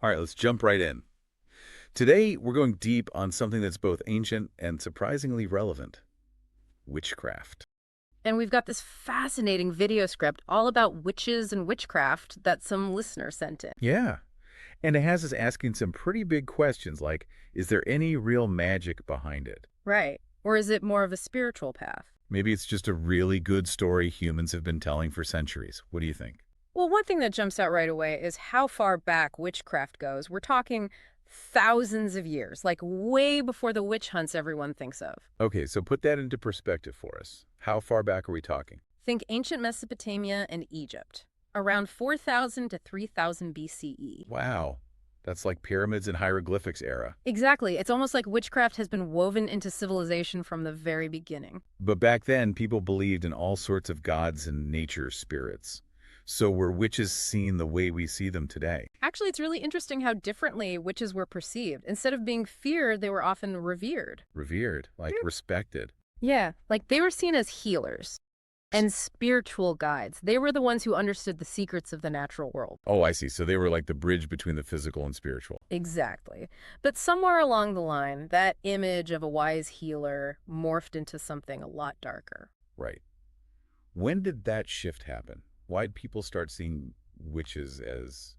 All right, let's jump right in. Today, we're going deep on something that's both ancient and surprisingly relevant: witchcraft. And we've got this fascinating video script all about witches and witchcraft that some listener sent in. Yeah, and it has us asking some pretty big questions like, is there any real magic behind it? Right. Or is it more of a spiritual path? Maybe it's just a really good story humans have been telling for centuries. What do you think? Well, one thing that jumps out right away is how far back witchcraft goes. We're talking thousands of years, like way before the witch hunts everyone thinks of. Okay, so put that into perspective for us. How far back are we talking? Think ancient Mesopotamia and Egypt, around 4000 to 3000 BCE. Wow, that's like pyramids and hieroglyphics era. Exactly. It's almost like witchcraft has been woven into civilization from the very beginning. But back then, people believed in all sorts of gods and nature spirits. So were witches seen the way we see them today? Actually, it's really interesting how differently witches were perceived. Instead of being feared, they were often revered. Revered, like respected. Yeah, like they were seen as healers and spiritual guides. They were the ones who understood the secrets of the natural world. Oh, I see. So they were like the bridge between the physical and spiritual. Exactly. But somewhere along the line, that image of a wise healer morphed into something a lot darker. Right. When did that shift happen? Why did people start seeing witches as,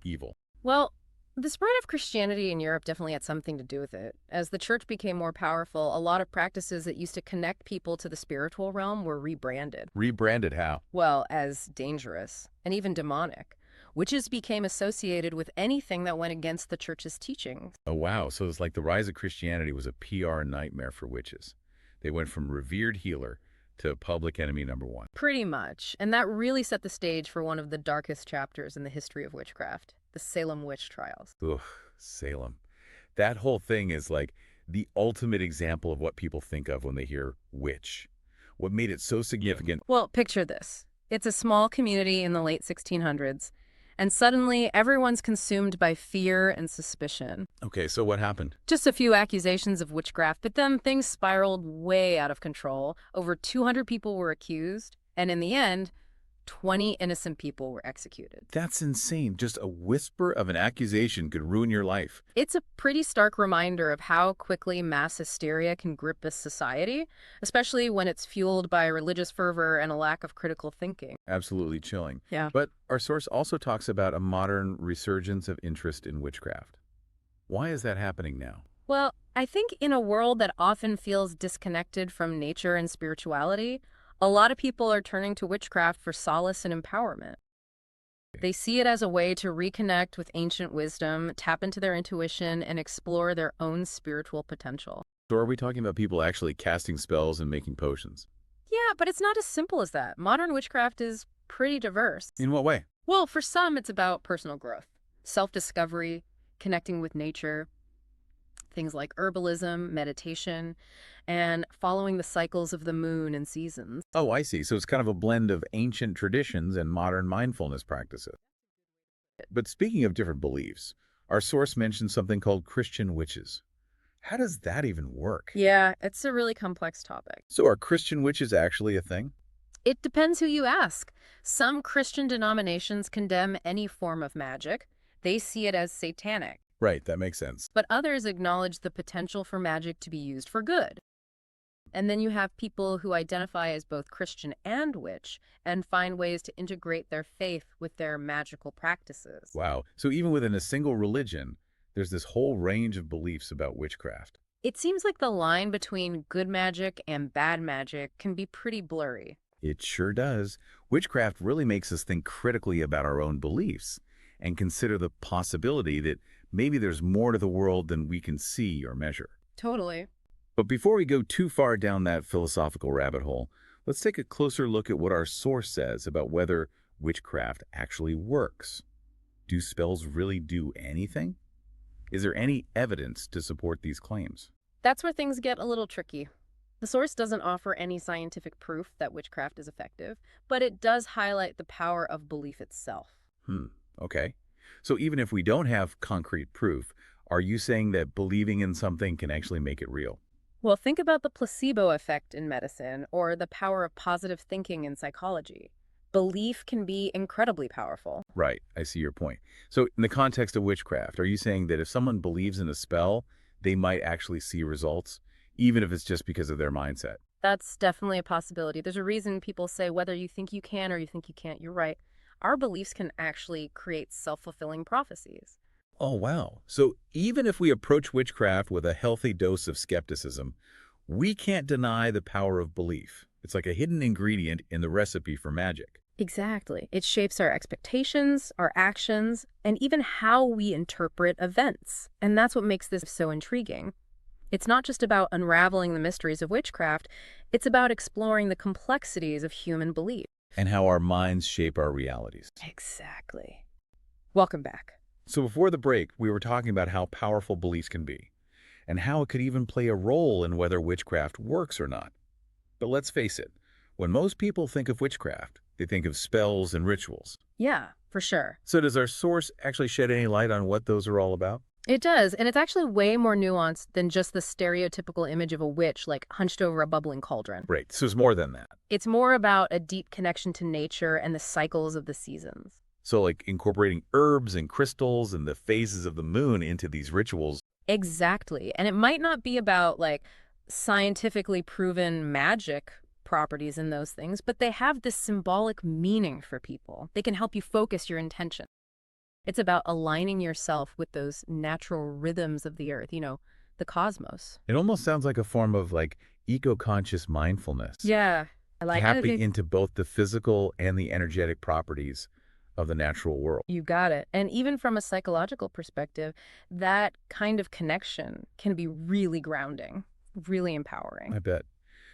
evil? Well, the spread of Christianity in Europe definitely had something to do with it. As the church became more powerful, a lot of practices that used to connect people to the spiritual realm were rebranded. Rebranded how? Well, as dangerous and even demonic. Witches became associated with anything that went against the church's teachings. Oh, wow. So it's like the rise of Christianity was a PR nightmare for witches. They went from revered healer to public enemy number one. Pretty much. And that really set the stage for one of the darkest chapters in the history of witchcraft, the Salem witch trials. Ugh, Salem. That whole thing is like the ultimate example of what people think of when they hear witch. What made it so significant? Well, picture this. It's a small community in the late 1600s, and suddenly everyone's consumed by fear and suspicion. Okay, so what happened? Just a few accusations of witchcraft, but then things spiraled way out of control. Over 200 people were accused, and in the end, 20 innocent people were executed. That's insane. Just a whisper of an accusation could ruin your life. It's a pretty stark reminder of how quickly mass hysteria can grip a society, especially when it's fueled by religious fervor and a lack of critical thinking. Absolutely chilling. Yeah. But our source also talks about a modern resurgence of interest in witchcraft. Why is that happening now? Well, I think in a world that often feels disconnected from nature and spirituality, a lot of people are turning to witchcraft for solace and empowerment. They see it as a way to reconnect with ancient wisdom, tap into their intuition, and explore their own spiritual potential. So are we talking about people actually casting spells and making potions? Yeah, but it's not as simple as that. Modern witchcraft is pretty diverse. In what way? Well, for some, it's about personal growth, self-discovery, connecting with nature, things like herbalism, meditation, and following the cycles of the moon and seasons. Oh, I see. So it's kind of a blend of ancient traditions and modern mindfulness practices. But speaking of different beliefs, our source mentions something called Christian witches. How does that even work? Yeah, it's a really complex topic. So are Christian witches actually a thing? It depends who you ask. Some Christian denominations condemn any form of magic. They see it as satanic. Right, that makes sense. But others acknowledge the potential for magic to be used for good. And then you have people who identify as both Christian and witch and find ways to integrate their faith with their magical practices. Wow. So even within a single religion, there's this whole range of beliefs about witchcraft. It seems like the line between good magic and bad magic can be pretty blurry. It sure does. Witchcraft really makes us think critically about our own beliefs and consider the possibility that maybe there's more to the world than we can see or measure. Totally. But before we go too far down that philosophical rabbit hole, let's take a closer look at what our source says about whether witchcraft actually works. Do spells really do anything? Is there any evidence to support these claims? That's where things get a little tricky. The source doesn't offer any scientific proof that witchcraft is effective, but it does highlight the power of belief itself. Okay. So even if we don't have concrete proof, are you saying that believing in something can actually make it real? Well, think about the placebo effect in medicine or the power of positive thinking in psychology. Belief can be incredibly powerful. Right, I see your point. So in the context of witchcraft, are you saying that if someone believes in a spell, they might actually see results, even if it's just because of their mindset? That's definitely a possibility. There's a reason people say whether you think you can or you think you can't, you're right. Our beliefs can actually create self-fulfilling prophecies. Oh, wow. So even if we approach witchcraft with a healthy dose of skepticism, we can't deny the power of belief. It's like a hidden ingredient in the recipe for magic. Exactly. It shapes our expectations, our actions, and even how we interpret events. And that's what makes this so intriguing. It's not just about unraveling the mysteries of witchcraft, it's about exploring the complexities of human belief. And how our minds shape our realities. Exactly. Welcome back. So before the break, we were talking about how powerful beliefs can be, and how it could even play a role in whether witchcraft works or not. But let's face it, when most people think of witchcraft, they think of spells and rituals. Yeah, for sure. So does our source actually shed any light on what those are all about? It does, and it's actually way more nuanced than just the stereotypical image of a witch, like hunched over a bubbling cauldron. Right, so it's more than that. It's more about a deep connection to nature and the cycles of the seasons. So like incorporating herbs and crystals and the phases of the moon into these rituals. Exactly. And it might not be about like scientifically proven magic properties in those things, but they have this symbolic meaning for people. They can help you focus your intention. It's about aligning yourself with those natural rhythms of the earth, the cosmos. It almost sounds like a form of like eco-conscious mindfulness. Yeah, I like Tapping it. into both the physical and the energetic properties of the natural world. You got it. And even from a psychological perspective, that kind of connection can be really grounding, really empowering. I bet.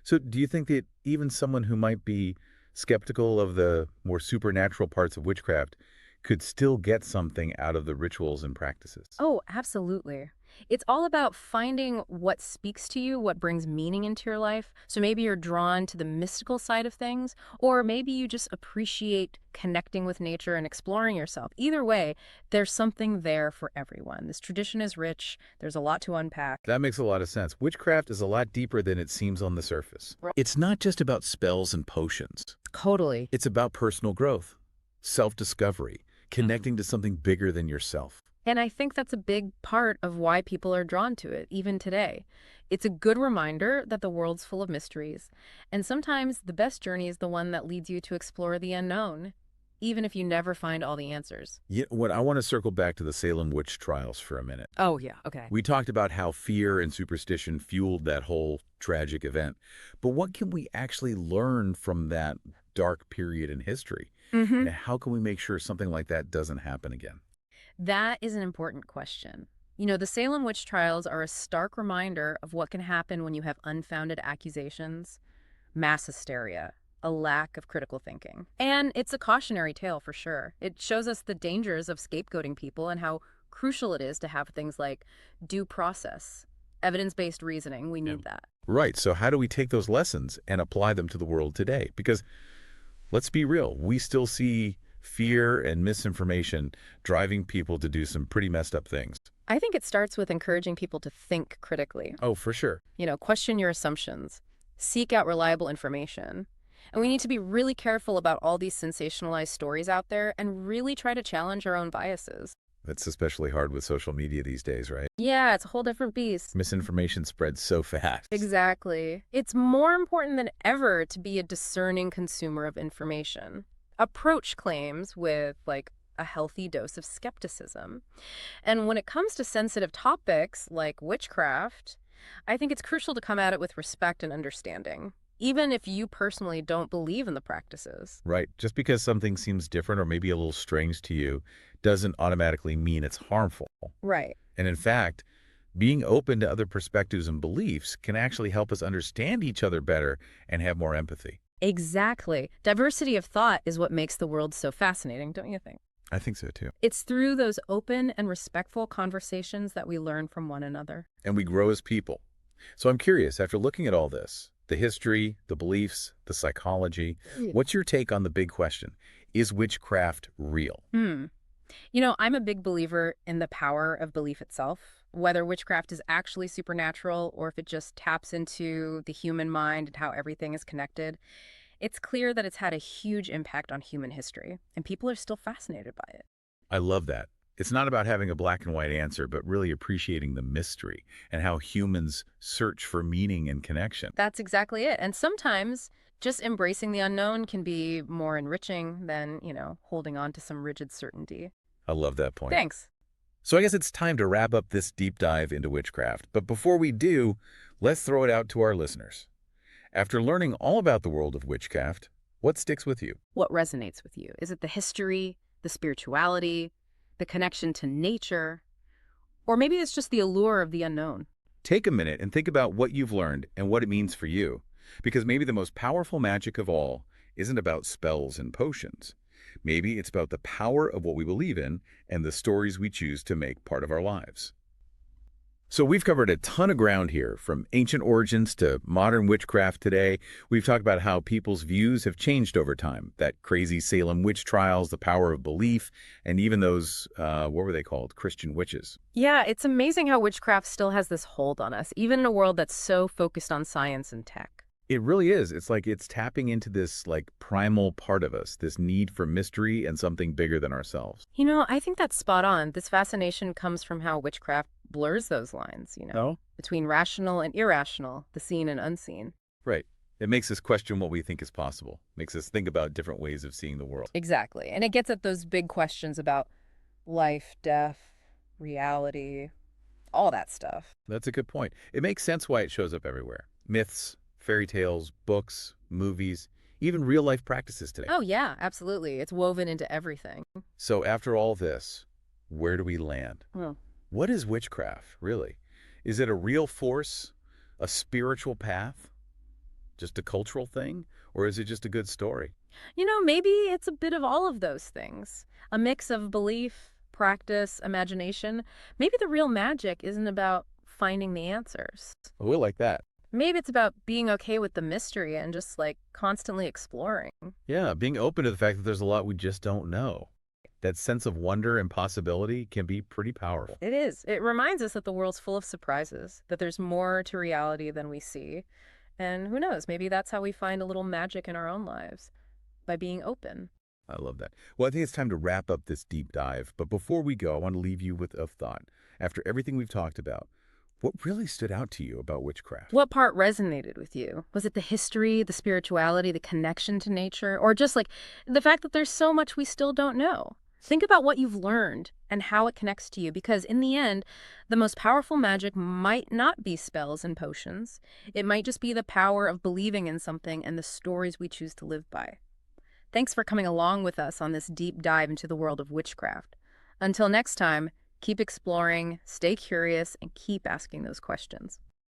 So do you think that even someone who might be skeptical of the more supernatural parts of witchcraft could still get something out of the rituals and practices? Oh, absolutely. It's all about finding what speaks to you, what brings meaning into your life. So maybe you're drawn to the mystical side of things, or maybe you just appreciate connecting with nature and exploring yourself. Either way, there's something there for everyone. This tradition is rich. There's a lot to unpack. That makes a lot of sense. Witchcraft is a lot deeper than it seems on the surface. Right. It's not just about spells and potions. Totally. It's about personal growth, self-discovery, connecting to something bigger than yourself. And I think that's a big part of why people are drawn to it, even today. It's a good reminder that the world's full of mysteries. And sometimes the best journey is the one that leads you to explore the unknown, even if you never find all the answers. I want to circle back to the Salem witch trials for a minute. Oh, yeah. Okay. We talked about how fear and superstition fueled that whole tragic event. But what can we actually learn from that dark period in history? Mm-hmm. And how can we make sure something like that doesn't happen again? That is an important question. The Salem witch trials are a stark reminder of what can happen when you have unfounded accusations, mass hysteria, a lack of critical thinking. And it's a cautionary tale for sure. It shows us the dangers of scapegoating people and how crucial it is to have things like due process, evidence-based reasoning. We need that. Right. So how do we take those lessons and apply them to the world today? Because let's be real, we still see fear and misinformation driving people to do some pretty messed up things. I think it starts with encouraging people to think critically. Oh, for sure. Question your assumptions, seek out reliable information. And we need to be really careful about all these sensationalized stories out there and really try to challenge our own biases. That's especially hard with social media these days, right? Yeah, it's a whole different beast. Misinformation spreads so fast. Exactly. It's more important than ever to be a discerning consumer of information. Approach claims with, a healthy dose of skepticism. And when it comes to sensitive topics like witchcraft, I think it's crucial to come at it with respect and understanding, even if you personally don't believe in the practices. Right. Just because something seems different or maybe a little strange to you doesn't automatically mean it's harmful. Right. And in fact, being open to other perspectives and beliefs can actually help us understand each other better and have more empathy. Exactly. Diversity of thought is what makes the world so fascinating, don't you think? I think so too. It's through those open and respectful conversations that we learn from one another. And we grow as people. So I'm curious, after looking at all this, the history, the beliefs, the psychology, what's your take on the big question? Is witchcraft real? I'm a big believer in the power of belief itself, whether witchcraft is actually supernatural or if it just taps into the human mind and how everything is connected. It's clear that it's had a huge impact on human history, and people are still fascinated by it. I love that. It's not about having a black and white answer, but really appreciating the mystery and how humans search for meaning and connection. That's exactly it. And sometimes just embracing the unknown can be more enriching than, holding on to some rigid certainty. I love that point. Thanks. So I guess it's time to wrap up this deep dive into witchcraft. But before we do, let's throw it out to our listeners. After learning all about the world of witchcraft, what sticks with you? What resonates with you? Is it the history, the spirituality, the connection to nature, or maybe it's just the allure of the unknown? Take a minute and think about what you've learned and what it means for you. Because maybe the most powerful magic of all isn't about spells and potions. Maybe it's about the power of what we believe in and the stories we choose to make part of our lives. So we've covered a ton of ground here, from ancient origins to modern witchcraft today. We've talked about how people's views have changed over time, that crazy Salem witch trials, the power of belief, and even those, what were they called, Christian witches. Yeah, it's amazing how witchcraft still has this hold on us, even in a world that's so focused on science and tech. It really is. It's like it's tapping into this primal part of us, this need for mystery and something bigger than ourselves. I think that's spot on. This fascination comes from how witchcraft blurs those lines, No? between rational and irrational, the seen and unseen. Right. It makes us question what we think is possible. Makes us think about different ways of seeing the world. Exactly. And it gets at those big questions about life, death, reality, all that stuff. That's a good point. It makes sense why it shows up everywhere. Myths, fairy tales, books, movies, even real-life practices today. Oh, yeah, absolutely. It's woven into everything. So after all this, where do we land? Well, What is witchcraft, really? Is it a real force, a spiritual path, just a cultural thing, or is it just a good story? maybe it's a bit of all of those things. A mix of belief, practice, imagination. Maybe the real magic isn't about finding the answers. Oh, we like that. Maybe it's about being okay with the mystery and just constantly exploring. Yeah, being open to the fact that there's a lot we just don't know. That sense of wonder and possibility can be pretty powerful. It is. It reminds us that the world's full of surprises, that there's more to reality than we see. And who knows, maybe that's how we find a little magic in our own lives, by being open. I love that. Well, I think it's time to wrap up this deep dive. But before we go, I want to leave you with a thought. After everything we've talked about, what really stood out to you about witchcraft? What part resonated with you? Was it the history, the spirituality, the connection to nature, or just the fact that there's so much we still don't know? Think about what you've learned and how it connects to you, because in the end, the most powerful magic might not be spells and potions. It might just be the power of believing in something and the stories we choose to live by. Thanks for coming along with us on this deep dive into the world of witchcraft. Until next time, keep exploring, stay curious, and keep asking those questions.